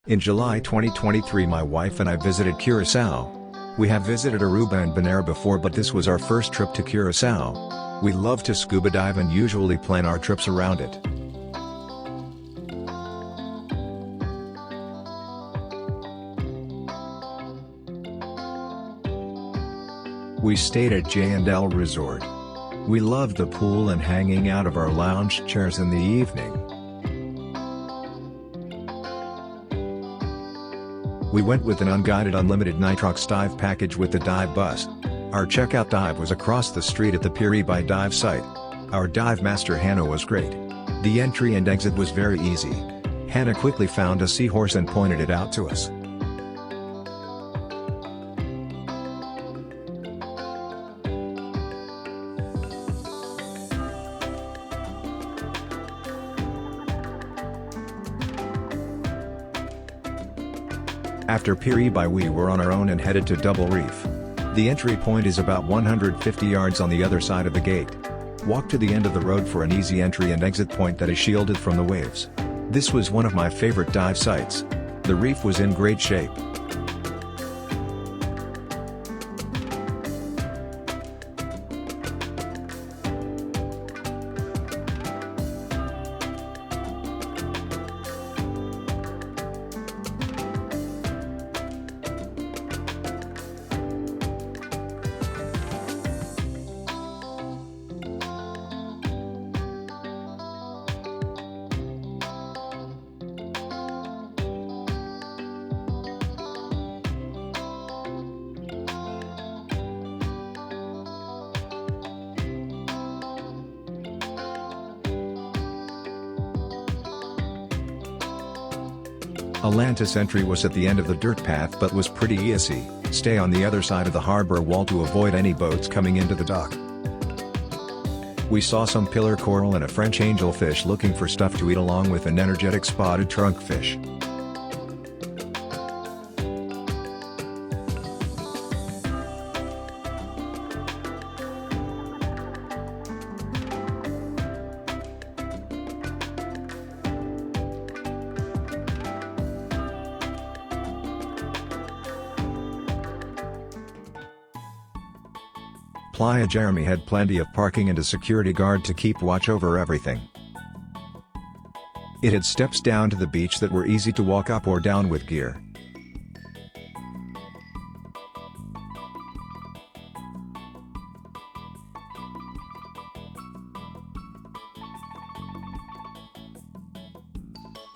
In July 2023 my wife and I visited Curacao. We have visited Aruba and Bonaire before, but this was our first trip to Curacao. We love to scuba dive and usually plan our trips around it. We stayed at J&L Resort. We loved the pool and hanging out of our lounge chairs in the evening. We went with an unguided unlimited nitrox dive package with the dive bus. Our checkout dive was across the street at the Piribai dive site. Our dive master Hannah was great. The entry and exit was very easy. Hannah quickly found a seahorse and pointed it out to us. After Piribai we were on our own and headed to Double Reef. The entry point is about 150 yards on the other side of the gate. Walk to the end of the road for an easy entry and exit point that is shielded from the waves. This was one of my favorite dive sites. The reef was in great shape. Atlantis entry was at the end of the dirt path but was pretty easy. Stay on the other side of the harbor wall to avoid any boats coming into the dock. We saw some pillar coral and a French angelfish looking for stuff to eat along with an energetic spotted trunkfish. Playa Jeremy had plenty of parking and a security guard to keep watch over everything. It had steps down to the beach that were easy to walk up or down with gear.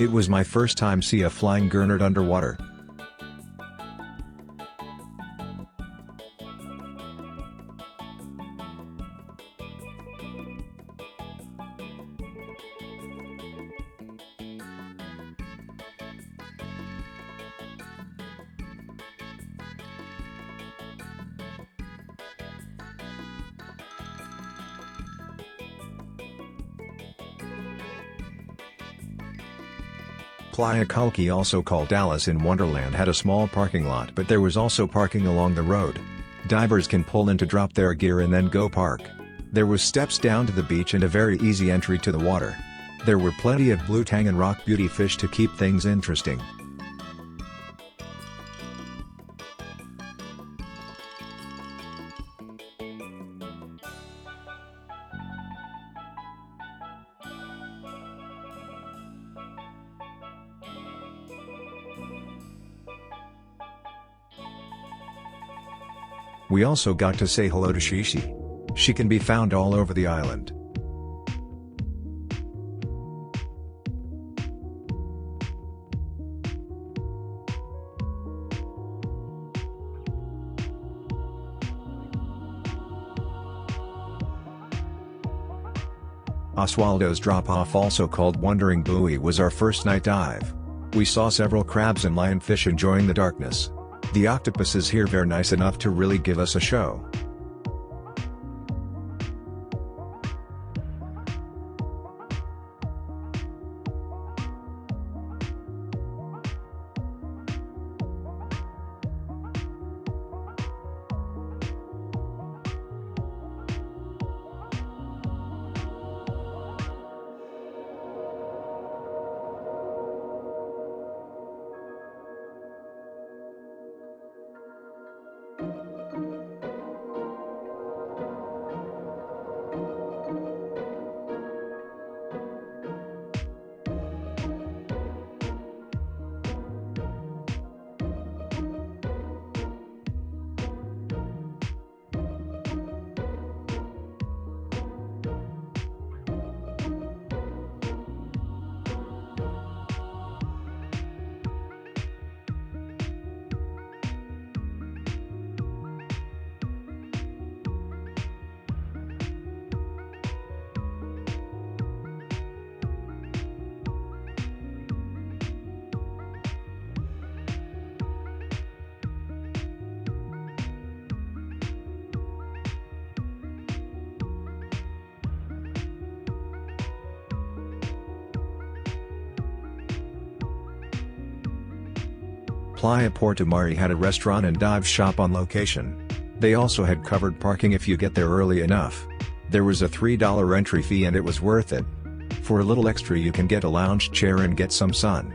It was my first time see a flying gurnard underwater. Playa Culki, also called Alice in Wonderland, had a small parking lot, but there was also parking along the road. Divers can pull in to drop their gear and then go park. There was steps down to the beach and a very easy entry to the water. There were plenty of blue tang and rock beauty fish to keep things interesting. We also got to say hello to Shishi. She can be found all over the island. Oswaldo's drop-off, also called Wandering Buoy, was our first night dive. We saw several crabs and lionfish enjoying the darkness. The octopuses here were nice enough to really give us a show. Playa Porto Mari had a restaurant and dive shop on location. They also had covered parking if you get there early enough. There was a $3 entry fee and it was worth it. For a little extra you can get a lounge chair and get some sun.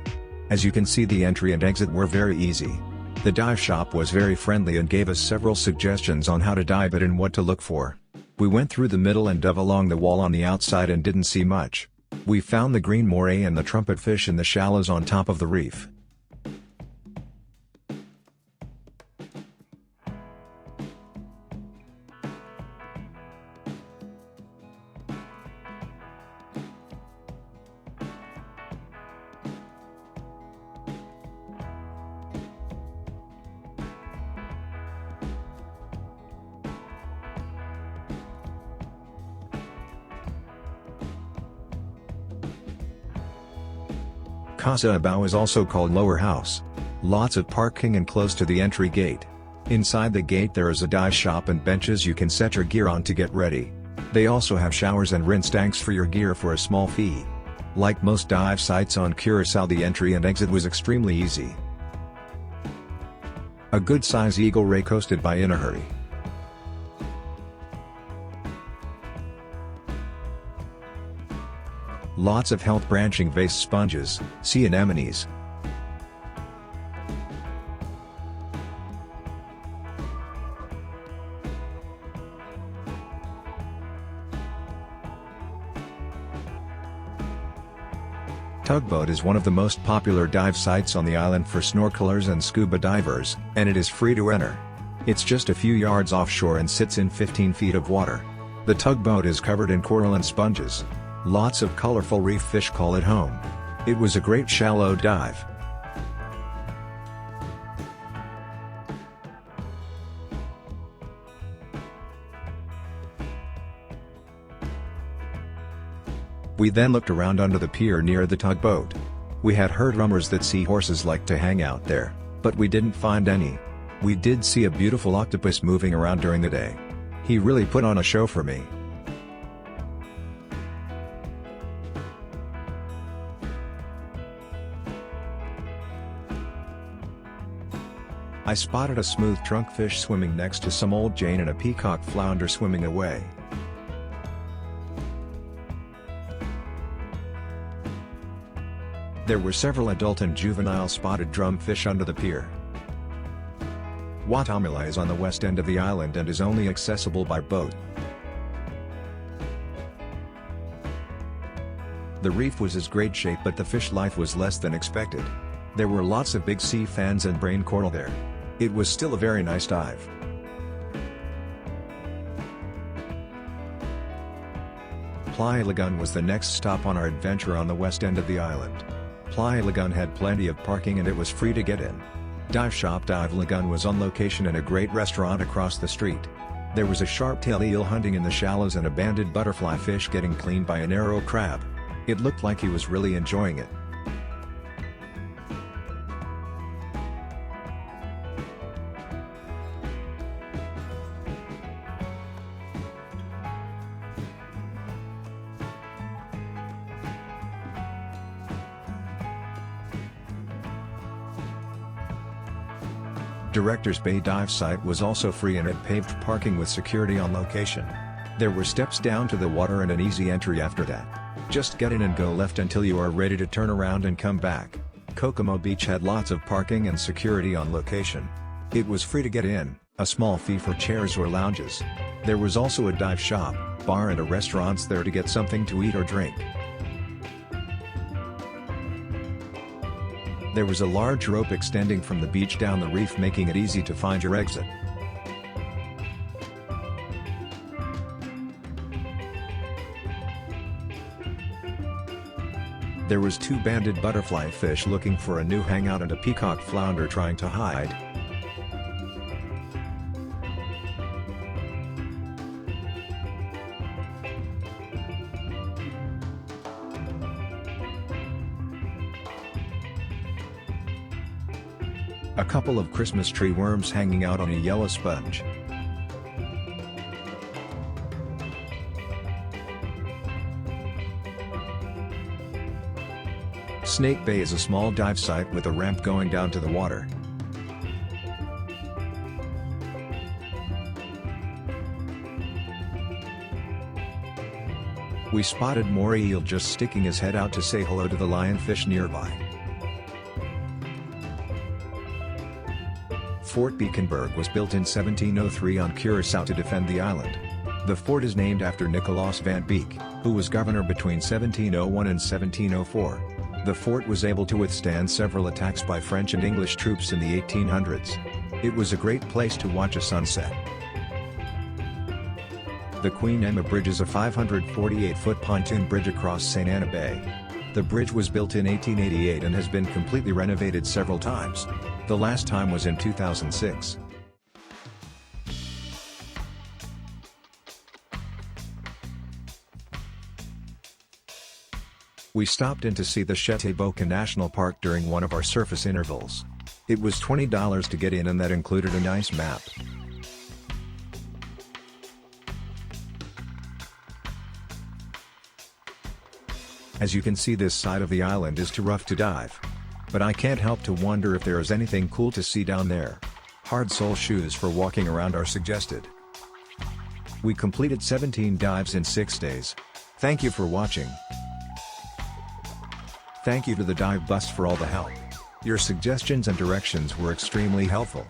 As you can see, the entry and exit were very easy. The dive shop was very friendly and gave us several suggestions on how to dive it and what to look for. We went through the middle and dove along the wall on the outside and didn't see much. We found the green moray and the trumpet fish in the shallows on top of the reef. Casa Abao is also called Lower House. Lots of parking and close to the entry gate. Inside the gate there is a dive shop and benches you can set your gear on to get ready. They also have showers and rinse tanks for your gear for a small fee. Like most dive sites on Curacao, the entry and exit was extremely easy. A good size eagle ray coasted by in a hurry. Lots of health branching vase sponges, sea anemones. Tugboat is one of the most popular dive sites on the island for snorkelers and scuba divers, and it is free to enter. It's just a few yards offshore and sits in 15 feet of water. The tugboat is covered in coral and sponges. Lots of colorful reef fish call it home. It was a great shallow dive. We then looked around under the pier near the tugboat. We had heard rumors that seahorses like to hang out there, but we didn't find any. We did see a beautiful octopus moving around during the day. He really put on a show for me. I spotted a smooth trunkfish swimming next to some old Jane and a peacock flounder swimming away. There were several adult and juvenile spotted drumfish under the pier. Watamila is on the west end of the island and is only accessible by boat. The reef was in great shape, but the fish life was less than expected. There were lots of big sea fans and brain coral there. It was still a very nice dive. Playa Lagoon was the next stop on our adventure on the west end of the island. Playa Lagoon had plenty of parking and it was free to get in. Dive shop Dive Lagoon was on location and a great restaurant across the street. There was a sharp-tailed eel hunting in the shallows and a banded butterfly fish getting cleaned by an arrow crab. It looked like he was really enjoying it. Directors Bay dive site was also free and had paved parking with security on location. There were steps down to the water and an easy entry after that. Just get in and go left until you are ready to turn around and come back. Kokomo Beach had lots of parking and security on location. It was free to get in, a small fee for chairs or lounges. There was also a dive shop, bar and a restaurant there to get something to eat or drink. There was a large rope extending from the beach down the reef, making it easy to find your exit. There was 2 banded butterfly fish looking for a new hangout and a peacock flounder trying to hide. A couple of Christmas tree worms hanging out on a yellow sponge. Snake Bay is a small dive site with a ramp going down to the water. We spotted moray eel just sticking his head out to say hello to the lionfish nearby. Fort Beekenburg was built in 1703 on Curacao to defend the island. The fort is named after Nicolaas van Beek, who was governor between 1701 and 1704. The fort was able to withstand several attacks by French and English troops in the 1800s. It was a great place to watch a sunset. The Queen Emma Bridge is a 548-foot pontoon bridge across St. Anna Bay. The bridge was built in 1888 and has been completely renovated several times. The last time was in 2006. We stopped in to see the Boca National Park during one of our surface intervals. It was $20 to get in, and that included a nice map. As you can see, this side of the island is too rough to dive. But I can't help to wonder if there is anything cool to see down there. Hard sole shoes for walking around are suggested. We completed 17 dives in 6 days. Thank you for watching. Thank you to the Dive Bus for all the help. Your suggestions and directions were extremely helpful.